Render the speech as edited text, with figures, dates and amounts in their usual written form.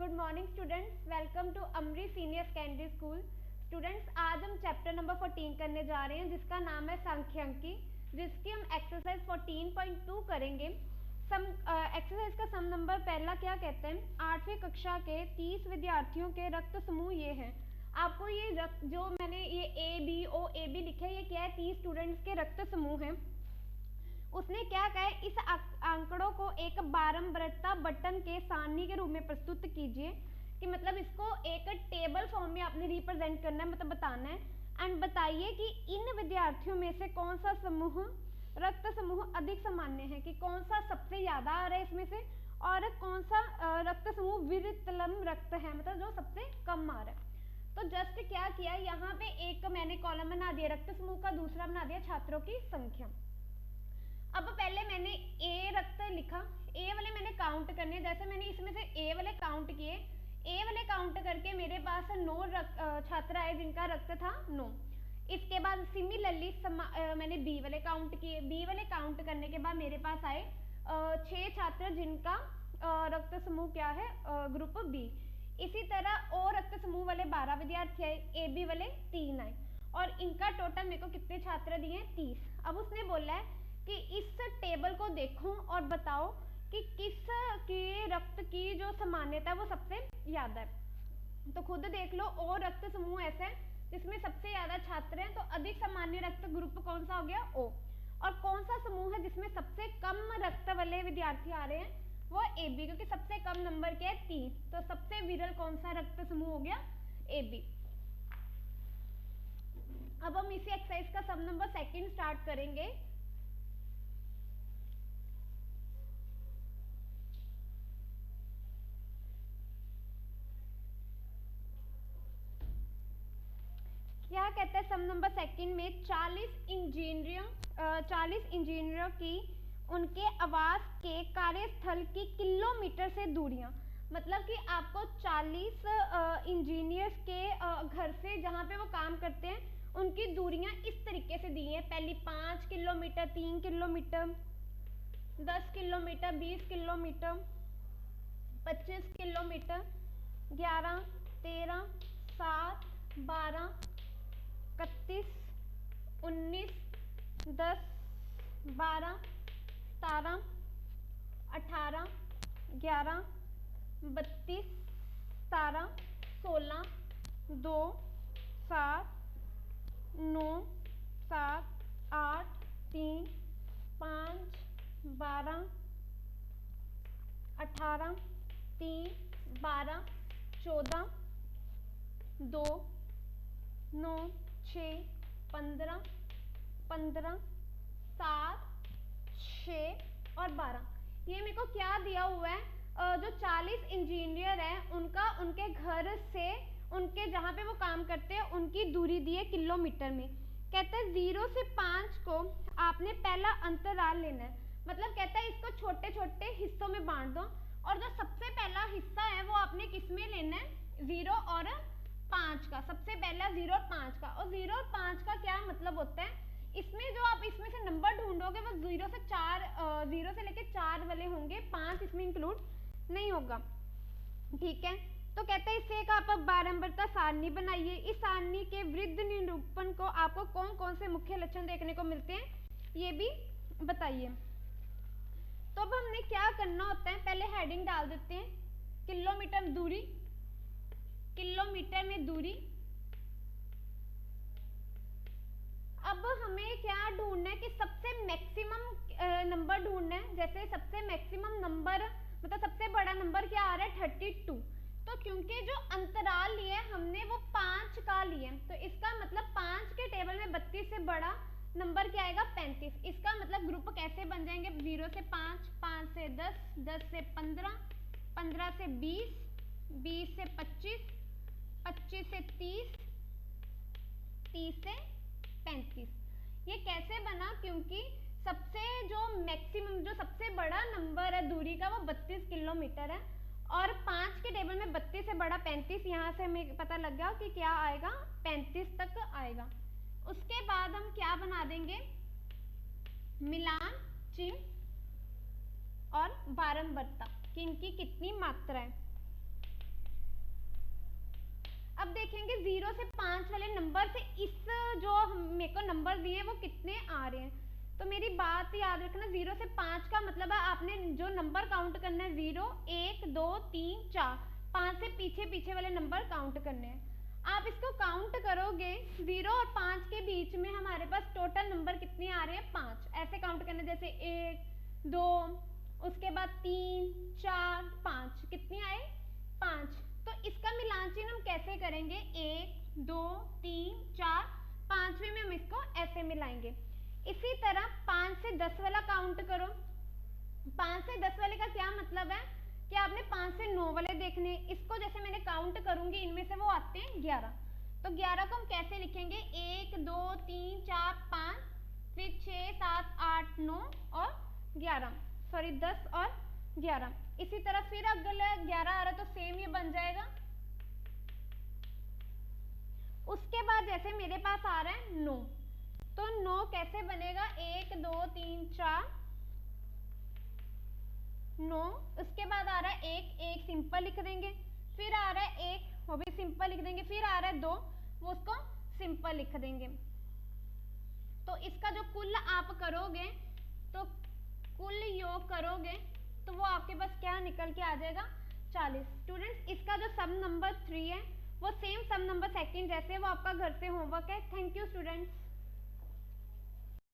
Good morning students, welcome to Amri senior secondary school. Students, आज हम chapter number 14 करने जा रहे हैं जिसका नाम है सांख्यिकी, जिसकी हम एक्सरसाइज 14.2 करेंगे। एक्सरसाइज का सम नंबर पहला क्या कहते हैं, 8वीं कक्षा के 30 विद्यार्थियों के रक्त समूह ये हैं। आपको ये रक्त जो मैंने ये ABOAB लिखे, ये क्या है, 30 स्टूडेंट्स के रक्त समूह हैं। उसने क्या कहा है, इस आंकड़ों को एक बारंबारता बटन के सारणी के रूप में प्रस्तुत कीजिए, कि मतलब इसको एक टेबल फॉर्म में आपने रिप्रेजेंट करना है, मतलब बताना है। एंड बताइए कि इन विद्यार्थियों में से कौन सा समूह रक्त समूह अधिक सामान्य है, कि कौन सा सबसे ज्यादा आ रहा है इसमें से, और कौन सा रक्त समूह विरतलम रक्त है, मतलब जो सबसे कम आ रहा है। तो जस्ट क्या किया, यहाँ पे एक मैंने कॉलम बना दिया रक्त समूह का, दूसरा बना दिया छात्रों की संख्या। अब पहले मैंने ए रक्त लिखा, ए वाले मैंने काउंट करने, जैसे मैंने इसमें से ए वाले काउंट किए, ए वाले काउंट करके मेरे पास 9 छात्र आए जिनका रक्त था 9। इसके बाद सिमिलरली मैंने बी वाले काउंट किए, बी वाले काउंट करने के बाद मेरे पास आए 6 छात्र जिनका रक्त समूह क्या है, ग्रुप बी। इसी तरह ओ रक्त समूह वाले 12 विद्यार्थी आए, ए बी वाले 3 आए, और इनका टोटल मेरे को कितने छात्र दिए, 30। अब उसने बोला है कि इस टेबल को देखो और बताओ कि किस के रक्त की जो सामान्यता है वो सबसे ज्यादा है। तो खुद देख लो, ओ रक्त समूह ऐसा है जिसमें सबसे ज्यादा छात्र हैं, तो अधिक सामान्य रक्त ग्रुप कौन सा हो गया, ओ। और कौन सा समूह है जिसमें सबसे कम रक्त वाले विद्यार्थी आ रहे हैं, वो ए बी, क्योंकि सबसे कम नंबर क्या है 30, तो सबसे विरल कौन सा रक्त समूह हो गया, ए बी। अब हम इसी एक्सरसाइज का सम नंबर 2 स्टार्ट करेंगे। क्या कहते हैं सम नंबर 2 में, 40 इंजीनियरों की उनके आवास के कार्यस्थल की किलोमीटर से दूरियां, मतलब कि आपको 40 इंजीनियर्स के घर से जहां पे वो काम करते हैं उनकी दूरियां इस तरीके से दी हैं। पहली 5 kilometre, 3 kilometre, 10 kilometre, 20 kilometre, 25 kilometre, 11, 13, 7, 12, 31, 19, 10, 12, 17, 18, 11, 32, 17, 16, 2, 7, 9, 7, 8, 3, 5, 12, 18, 3, 12, 14, 2, 9, 6, 15, 15, 7, 6 और 12। ये मेरे को क्या दिया हुआ है, जो 40 इंजीनियर हैं उनका उनके घर से उनके जहाँ पे वो काम करते हैं उनकी दूरी दी है किलोमीटर में। कहते हैं 0 से 5 को आपने पहला अंतराल लेना है, मतलब कहता है इसको छोटे छोटे हिस्सों में बांट दो, और जो सबसे पहला हिस्सा है वो आपने किस में लेना है, 0 और 5 का। सबसे पहला 0 और 5 का, और 0 और 5 का क्या मतलब होता है, इसमें जो आप इसमें से नंबर ढूंढोगे वो 0 से 4, 0 से लेके 4 वाले होंगे, 5 इसमें इंक्लूड नहीं होगा, ठीक है। तो कहते हैं इससे एक आप बारंबारता सारणी बनाइए। इस सारणी के वृद्ध निरूपण को आपको कौन कौन से मुख्य लक्षण देखने को मिलते हैं, ये भी बताइए। तो अब हमने क्या करना होता है, पहले हेडिंग डाल देते हैं, किलोमीटर दूरी, किलोमीटर में दूरी। अब हमें क्या ढूंढना है कि सबसे मैक्सिमम नंबर ढूंढना है। जैसे सबसे मैक्सिमम नंबर मतलब सबसे बड़ा नंबर क्या आ रहा है, 32। तो क्योंकि जो अंतराल लिए हमने वो 5 का लिए, तो इसका मतलब 5 के टेबल में 32 से बड़ा नंबर क्या आएगा, 35। इसका मतलब ग्रुप कैसे बन जाएंगे, 0 से 5, 5 से 10, 10 से 15, 15 से 20, 20 से 25, 25 से 30, 30 से 35। ये कैसे बना, क्योंकि सबसे जो मैक्सिमम जो सबसे बड़ा नंबर है दूरी का वो 32 किलोमीटर है, और 5 के टेबल में 32 से बड़ा 35, यहाँ से हमें पता लग गया कि क्या आएगा, 35 तक आएगा। उसके बाद हम क्या बना देंगे, मिलान चिन्ह और बारंबारता कि इनकी कितनी मात्रा है। अब देखेंगे 0 से 5 वाले नंबर से इस जो मेरे को नंबर दिए वो कितने आ रहे हैं। तो मेरी बात याद रखना, 0 से 5 का मतलब है आपने जो नंबर काउंट करना है 0 1 2 3 4, 5 से पीछे पीछे वाले नंबर काउंट करने हैं। आप इसको काउंट करोगे 0 और 5 के बीच में हमारे पास टोटल नंबर कितने आ रहे हैं 5, ऐसे काउंट करने, जैसे 1 2 उसके बाद 3 4 5, कितने आए 5। तो इसका मिलान हम कैसे करेंगे, 1 2 3 4, 5वें में हम इसको ऐसे मिलाएंगे। इसी तरह 5 से 10 वाला काउंट करो। 5 से 10 वाले का क्या मतलब है कि आपने 5 से 9 वाले देखने, इसको जैसे मैंने काउंट करूंगी इनमें से वो आते हैं 11। तो 11 को हम कैसे लिखेंगे, 1 2 3 4 5, फिर 6 7 8 9 और 11, सॉरी 10 और 11। इसी तरह फिर अगर 11 आ रहा है तो सेम ये बन जाएगा। उसके बाद जैसे मेरे पास आ रहा है 9, तो 9 कैसे बनेगा, 1 2 3 4 9, उसके बाद आ रहा है 1 सिंपल लिख देंगे, फिर आ रहा है 1 वो भी सिंपल लिख देंगे, फिर आ रहा है 2 वो उसको सिंपल लिख देंगे। तो इसका जो कुल आप करोगे, तो कुल योग करोगे तो वो आपके पास क्या निकल के आ जाएगा 40। स्टूडेंट्स इसका जो सम नंबर 3 है वो सेम सम नंबर सेकंड जैसे वो आपका घर से होमवर्क है। Thank you students.